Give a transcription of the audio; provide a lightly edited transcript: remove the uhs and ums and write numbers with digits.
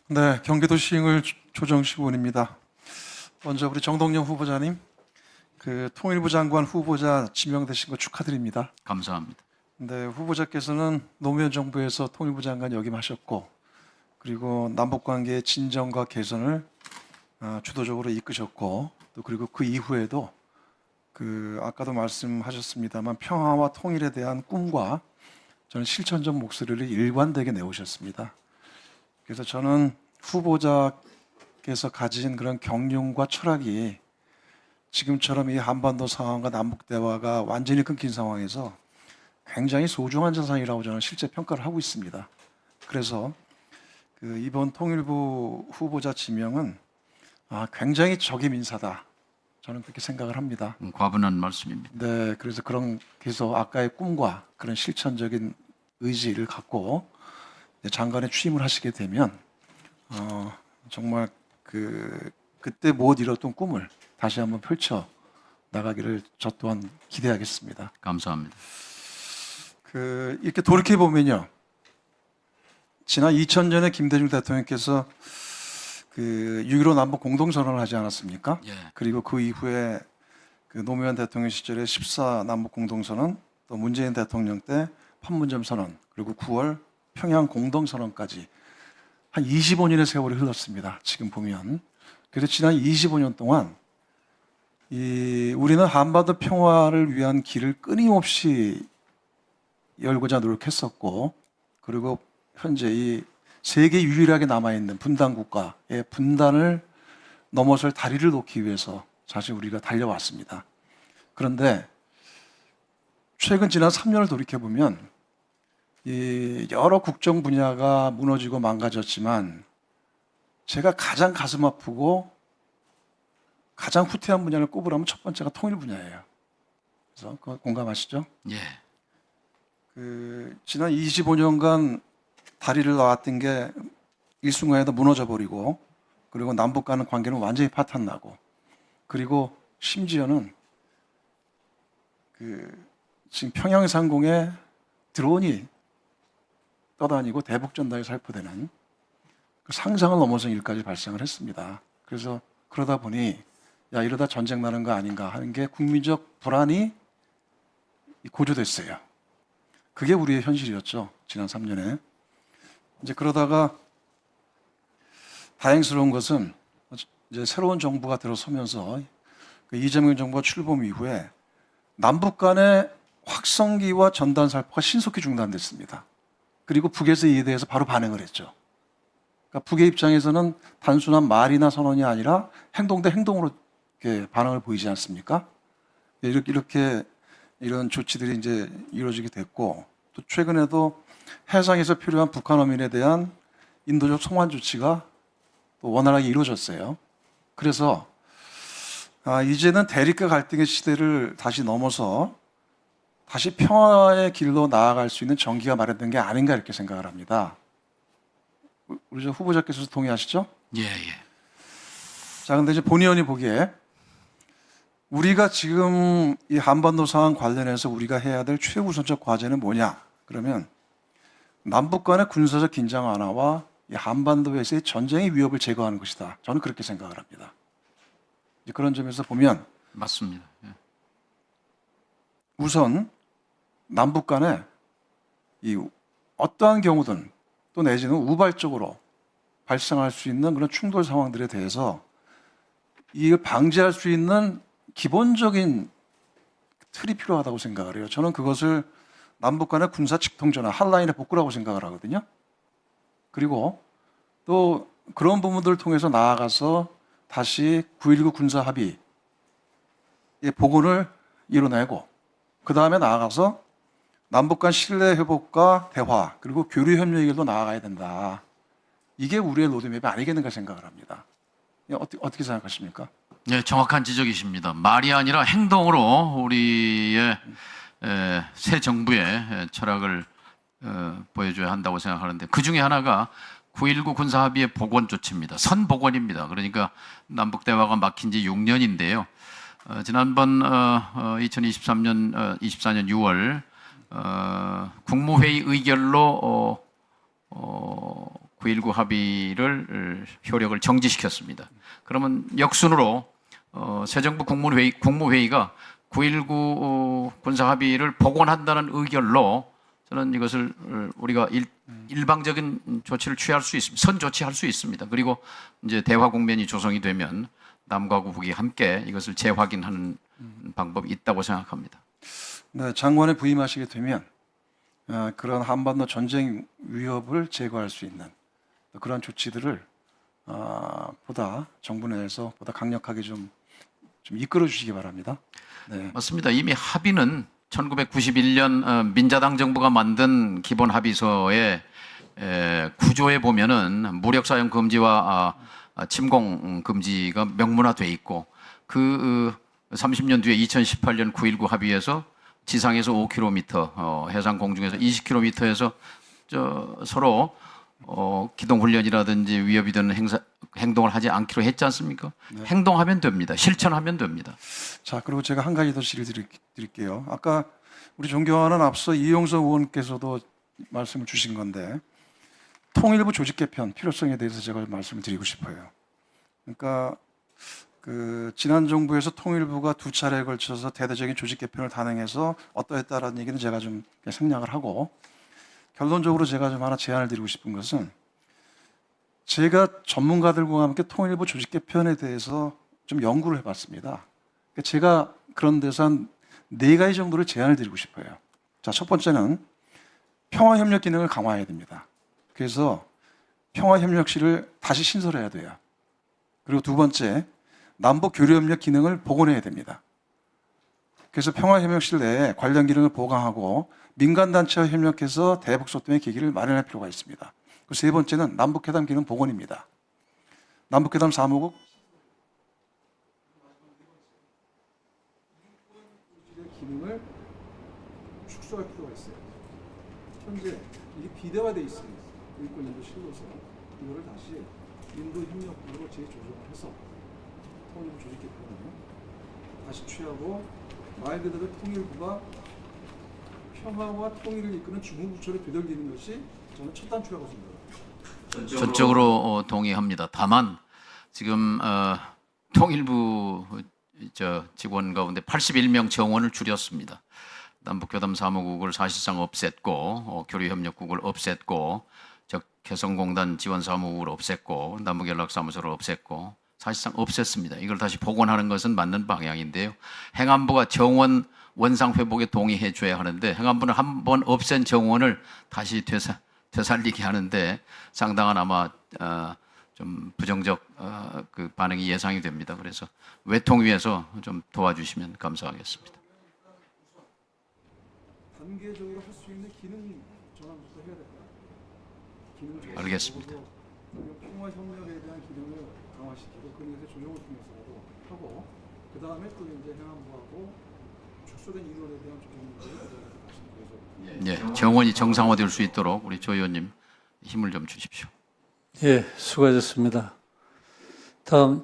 네, 경기도 시흥을 조정식 의원입니다. 먼저 우리 정동영 후보자님, 그 통일부 장관 후보자 지명되신 거 축하드립니다. 감사합니다. 네, 후보자께서는 노무현 정부에서 통일부 장관 역임하셨고, 그리고 남북 관계의 진정과 개선을 주도적으로 이끄셨고, 또 그리고 그 이후에도 그 아까도 말씀하셨습니다만 평화와 통일에 대한 꿈과 저는 실천적 목소리를 일관되게 내오셨습니다. 그래서 저는 후보자께서 가진 그런 경륜과 철학이 지금처럼 이 한반도 상황과 남북 대화가 완전히 끊긴 상황에서 굉장히 소중한 자산이라고 저는 실제 평가를 하고 있습니다. 그래서 그 이번 통일부 후보자 지명은 굉장히 적임 인사다. 저는 그렇게 생각을 합니다. 과분한 말씀입니다. 네, 그래서 그래서 아까의 꿈과 그런 실천적인 의지를 갖고 장관에 취임을 하시게 되면 정말 그때 못 이뤘던 꿈을 다시 한번 펼쳐 나가기를 저 또한 기대하겠습니다. 감사합니다. 이렇게 돌이켜 보면요, 지난 2000년에 김대중 대통령께서 그 6.15 남북 공동선언을 하지 않았습니까? 예. 그리고 그 이후에 그 노무현 대통령 시절에 14 남북 공동선언, 또 문재인 대통령 때 판문점 선언, 그리고 9월 평양 공동선언까지 한 25년의 세월이 흘렀습니다. 지금 보면. 그래서 지난 25년 동안 우리는 한반도 평화를 위한 길을 끊임없이 열고자 노력했었고, 그리고 현재 이 세계 유일하게 남아있는 분단 국가의 분단을 넘어설 다리를 놓기 위해서 사실 우리가 달려왔습니다. 그런데 최근 지난 3년을 돌이켜보면 여러 국정 분야가 무너지고 망가졌지만 제가 가장 가슴 아프고 가장 후퇴한 분야를 꼽으라면 첫 번째가 통일 분야예요. 그래서 그거 공감하시죠? 예. 지난 25년간 다리를 놨던 게 일순간에도 무너져 버리고, 그리고 남북 간의 관계는 완전히 파탄나고, 그리고 심지어는 지금 평양 상공에 드론이 떠다니고 대북 전단이 살포되는 그 상상을 넘어선 일까지 발생을 했습니다. 그래서 그러다 보니 이러다 전쟁 나는 거 아닌가 하는 게 국민적 불안이 고조됐어요. 그게 우리의 현실이었죠. 지난 3년에. 이제 그러다가 다행스러운 것은 이제 새로운 정부가 들어서면서 그 이재명 정부가 출범 이후에 남북 간의 확성기와 전단 살포가 신속히 중단됐습니다. 그리고 북에서 이에 대해서 바로 반응을 했죠. 그러니까 북의 입장에서는 단순한 말이나 선언이 아니라 행동 대 행동으로 이렇게 반응을 보이지 않습니까? 이렇게 이런 조치들이 이제 이루어지게 됐고, 또 최근에도 해상에서 필요한 북한 어민에 대한 인도적 송환 조치가 또 원활하게 이루어졌어요. 그래서 이제는 대립과 갈등의 시대를 다시 넘어서 다시 평화의 길로 나아갈 수 있는 전기가 마련된 게 아닌가 이렇게 생각을 합니다. 우리 저 후보자께서도 동의하시죠? 예, 예. 자, 근데 이제 본 의원이 보기에 우리가 지금 이 한반도 상황 관련해서 우리가 해야 될 최우선적 과제는 뭐냐? 그러면 남북 간의 군사적 긴장 완화와 이 한반도에서의 전쟁의 위협을 제거하는 것이다. 저는 그렇게 생각을 합니다. 이제 그런 점에서 보면 맞습니다. 예. 우선 남북 간에 이 어떠한 경우든 또 내지는 우발적으로 발생할 수 있는 그런 충돌 상황들에 대해서 이걸 방지할 수 있는 기본적인 틀이 필요하다고 생각을 해요. 저는 그것을 남북 간의 군사 직통전환, 핫라인의 복구라고 생각을 하거든요. 그리고 또 그런 부분들을 통해서 나아가서 다시 9.19 군사 합의의 복원을 이뤄내고, 그 다음에 나아가서 남북 간 신뢰 회복과 대화, 그리고 교류 협력의 길로 나아가야 된다. 이게 우리의 로드맵이 아니겠는가 생각을 합니다. 어떻게 생각하십니까? 예, 정확한 지적이십니다. 말이 아니라 행동으로 우리의 새 정부의 철학을 보여줘야 한다고 생각하는데, 그 중에 하나가 9.19 군사합의의 복원 조치입니다. 선복원입니다. 그러니까 남북 대화가 막힌 지 6년인데요. 지난번 2023년 24년 6월 국무회의 의결로 9.19 합의를 효력을 정지시켰습니다. 그러면 역순으로 새 정부 국무회의가 9.19 군사 합의를 복원한다는 의결로 저는 이것을 우리가 일방적인 조치를 취할 수 있습니다. 선 조치할 수 있습니다. 그리고 이제 대화 국면이 조성이 되면 남과 북이 함께 이것을 재확인하는 방법이 있다고 생각합니다. 네, 장관에 부임하시게 되면 그런 한반도 전쟁 위협을 제거할 수 있는 그런 조치들을 보다 정부 내에서 보다 강력하게 좀 이끌어 주시기 바랍니다. 네. 맞습니다. 이미 합의는 1991년 민자당 정부가 만든 기본 합의서의 구조에 보면은 무력 사용 금지와 침공 금지가 명문화돼 있고 그 30년 뒤에 2018년 9.19 합의에서 지상에서 5km, 해상 공중에서 20km에서 서로 기동 훈련이라든지 위협이 되는 행동을 하지 않기로 했지 않습니까? 네. 행동하면 됩니다. 실천하면 됩니다. 자, 그리고 제가 한 가지 더 질의 드릴게요. 아까 우리 존경하는 앞서 이용석 의원께서도 말씀을 주신 건데 통일부 조직 개편 필요성에 대해서 제가 말씀을 드리고 싶어요. 그러니까 그 지난 정부에서 통일부가 2차례에 걸쳐서 대대적인 조직 개편을 단행해서 어떠했다라는 얘기는 제가 좀 생략을 하고 결론적으로 제가 좀 하나 제안을 드리고 싶은 것은 제가 전문가들과 함께 통일부 조직 개편에 대해서 좀 연구를 해봤습니다. 제가 그런 데서 한 4가지 정도를 제안을 드리고 싶어요. 자, 첫 번째는 평화협력 기능을 강화해야 됩니다. 그래서 평화협력실을 다시 신설해야 돼요. 그리고 두 번째, 남북 교류협력 기능을 복원해야 됩니다. 그래서 평화협력실 내에 관련 기능을 보강하고 민간단체와 협력해서 대북 소통의 계기를 마련할 필요가 있습니다. 그 세 번째는 남북회담 기능 복원입니다. 남북회담 사무국 기능을 축소할 필요가 있어요. 현재 이게 비대화돼 있어요. 일꾼 인도 실로서 이거를 다시 인도 협력부로 재조정을 해서 통일부 조직 개편을 다시 취하고 말 그대로 통일부가 평화와 통일을 이끄는 중흥부처를 되돌리는 것이 저는 첫 단추라고 생각합니다. 전적으로 동의합니다. 다만 지금 통일부 직원 가운데 81명 정원을 줄였습니다. 남북교담 사무국을 사실상 없앴고 교류협력국을 없앴고 개성공단 지원사무국을 없앴고 남북연락사무소를 없앴고 사실상 없앴습니다. 이걸 다시 복원하는 것은 맞는 방향인데요. 행안부가 정원 원상 회복에 동의해 줘야 하는데 행안부는 한 번 없앤 정원을 다시 되살리게 하는데 상당한 아마 좀 부정적 그 반응이 예상이 됩니다. 그래서 외통위에서 좀 도와주시면 감사하겠습니다. 단계적으로 할 수 있는 기능 전환부터 해야 될까요? 기능 알겠습니다. 평화 협력에 대한 기능을 강화시키고 그 위해서 조정을 통해서라도 하고 그 다음에 또 이제 행안부하고 축소된 인원에 대한 조정을 예, 정원이 정상화될 수 있도록 우리 조 의원님 힘을 좀 주십시오. 예, 수고하셨습니다. 다음